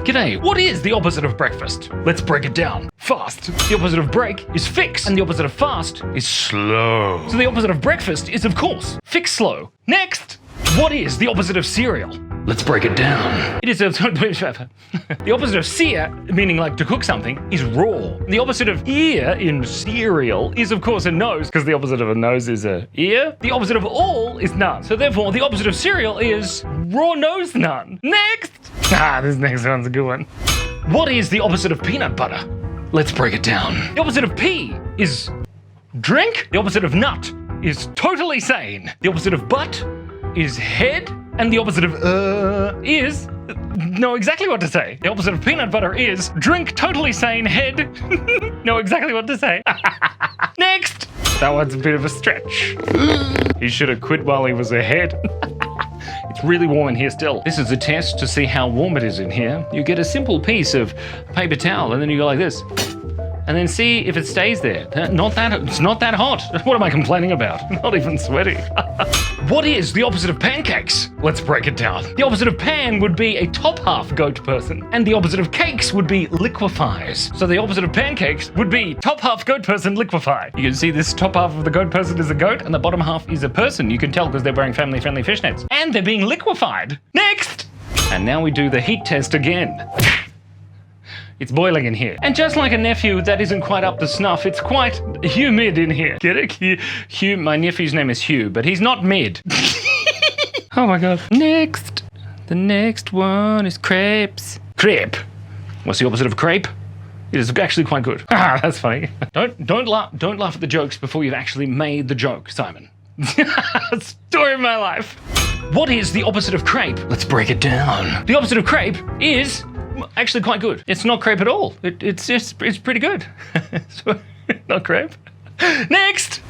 G'day, what is the opposite of breakfast? Let's break it down. Fast. The opposite of break is fix, and the opposite of fast is slow. So the opposite of breakfast is, of course, fix slow. Next, what is the opposite of cereal? Let's break it down. It is the opposite of sear, meaning like to cook something, is raw. The opposite of ear in cereal is, of course, a nose, because the opposite of a nose is a ear. The opposite of all is none. So therefore, the opposite of cereal is raw nose none. Next! This next one's a good one. What is the opposite of peanut butter? Let's break it down. The opposite of pea is drink. The opposite of nut is totally sane. The opposite of butt is head. And the opposite of is know exactly what to say. The opposite of peanut butter is drink, totally sane, head. Know exactly what to say. Next! That one's a bit of a stretch. He should have quit while he was ahead. It's really warm in here still. This is a test to see how warm it is in here. You get a simple piece of paper towel and then you go like this. And then see if it stays there. It's not that hot. What am I complaining about? Not even sweaty. What is the opposite of pancakes? Let's break it down. The opposite of pan would be a top half goat person. And the opposite of cakes would be liquefies. So the opposite of pancakes would be top half goat person liquefy. You can see this top half of the goat person is a goat and the bottom half is a person. You can tell because they're wearing family friendly fishnets. And they're being liquefied. Next! And now we do the heat test again. It's boiling in here. And just like a nephew that isn't quite up to snuff, it's quite humid in here. Get it? Hugh, my nephew's name is Hugh, but he's not mid. Oh my god. Next. The next one is crepes. Crepe. What's the opposite of crepe? It is actually quite good. That's funny. Don't laugh at the jokes before you've actually made the joke, Simon. Story of my life. What is the opposite of crepe? Let's break it down. The opposite of crepe is actually quite good. It's not crepe at all. It's pretty good. Not crepe. Next!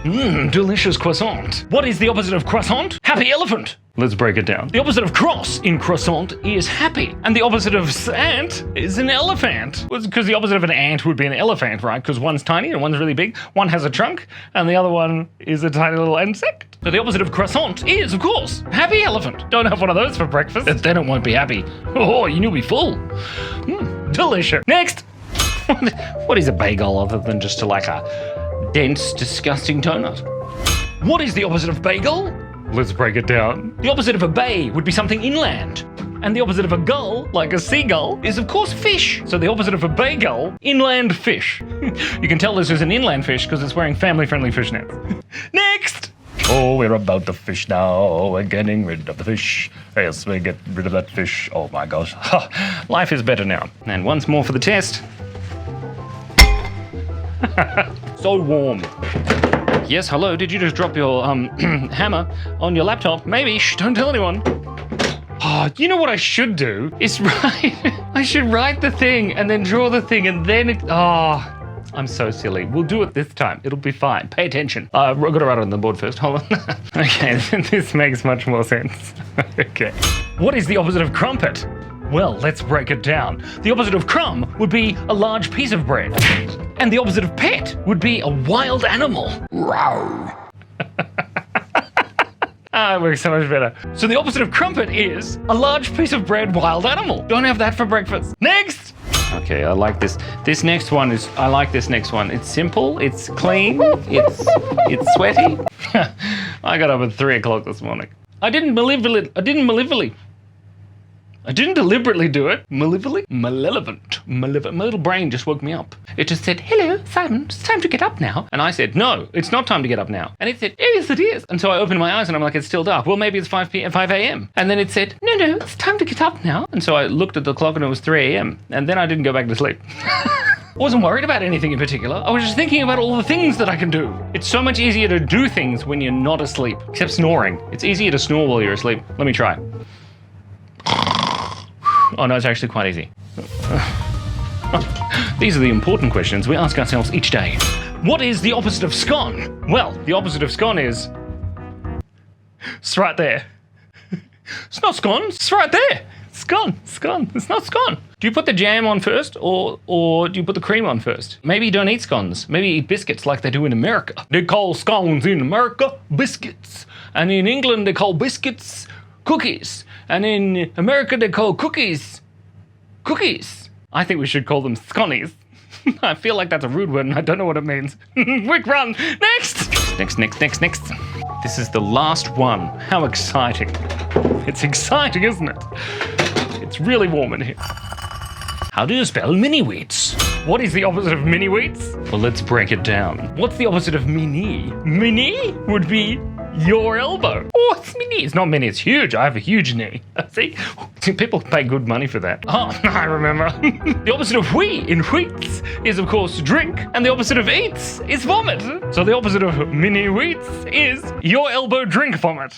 Delicious croissant. What is the opposite of croissant? Happy elephant. Let's break it down. The opposite of cross in croissant is happy. And the opposite of ant is an elephant. Because the opposite of an ant would be an elephant, right? Because one's tiny and one's really big. One has a trunk and the other one is a tiny little insect. So the opposite of croissant is, of course, happy elephant. Don't have one of those for breakfast. Then it won't be happy. Oh, you'll be full. Delicious. Next. What is a bagel other than just like a dense, disgusting donut? What is the opposite of bagel? Let's break it down. The opposite of a bay would be something inland. And the opposite of a gull, like a seagull, is of course fish. So the opposite of a bagel, inland fish. You can tell this is an inland fish because it's wearing family-friendly fishnets. Next! Oh, we're about to fish now. We're getting rid of the fish. Yes, we get rid of that fish. Oh my gosh. Life is better now. And once more for the test. So warm. Yes, hello, did you just drop your hammer on your laptop? Maybe, shh, don't tell anyone. Oh, you know what I should do? Is I should write the thing and then draw the thing and then I'm so silly. We'll do it this time. It'll be fine. Pay attention. I've got to write it on the board first. Hold on. Okay, this makes much more sense. Okay. What is the opposite of crumpet? Well, let's break it down. The opposite of crumb would be a large piece of bread. And the opposite of pet would be a wild animal. Wow. It works so much better. So the opposite of crumpet is a large piece of bread, wild animal. Don't have that for breakfast. Next! Okay, I like this. I like this next one. It's simple, it's clean, it's sweaty. I got up at 3 o'clock this morning. I didn't deliberately do it. Malevolent. My little brain just woke me up. It just said, hello, Simon, it's time to get up now. And I said, no, it's not time to get up now. And it said, yes, it is. And so I opened my eyes and I'm like, it's still dark. Well, maybe it's 5 a.m. And then it said, no, it's time to get up now. And so I looked at the clock and it was 3 a.m. And then I didn't go back to sleep. I wasn't worried about anything in particular. I was just thinking about all the things that I can do. It's so much easier to do things when you're not asleep, except snoring. It's easier to snore while you're asleep. Let me try. Oh no, it's actually quite easy. These are the important questions we ask ourselves each day. What is the opposite of scone? Well, the opposite of scone is... It's right there. It's not scone, it's right there. Scone. It's not scone. Do you put the jam on first or do you put the cream on first? Maybe you don't eat scones. Maybe you eat biscuits like they do in America. They call scones in America biscuits. And in England they call biscuits cookies. And in America they call cookies Cookies. I think we should call them sconies. I feel like that's a rude word and I don't know what it means. Quick run. Next. Next. This is the last one. How exciting. It's exciting, isn't it? It's really warm in here. How do you spell mini wheats? What is the opposite of mini wheats? Well, let's break it down. What's the opposite of mini? Mini would be your elbow. Oh, it's mini. It's not mini, it's huge. I have a huge knee. See, people pay good money for that. Oh, I remember. The opposite of wheat in wheats is, of course, drink. And the opposite of eats is vomit. So the opposite of mini wheats is your elbow drink vomit.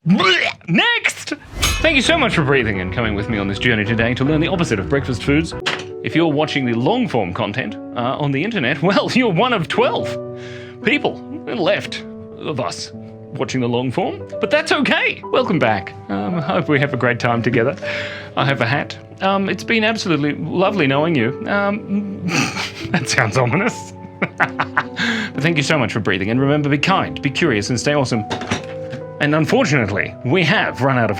Next! Thank you so much for breathing and coming with me on this journey today to learn the opposite of breakfast foods. If you're watching the long-form content on the internet, well, you're one of 12 people left of us watching the long form, but that's okay. Welcome back. I hope we have a great time together. I have a hat. It's been absolutely lovely knowing you. That sounds ominous. But thank you so much for breathing, and remember, be kind, be curious, and stay awesome. And unfortunately, we have run out of time.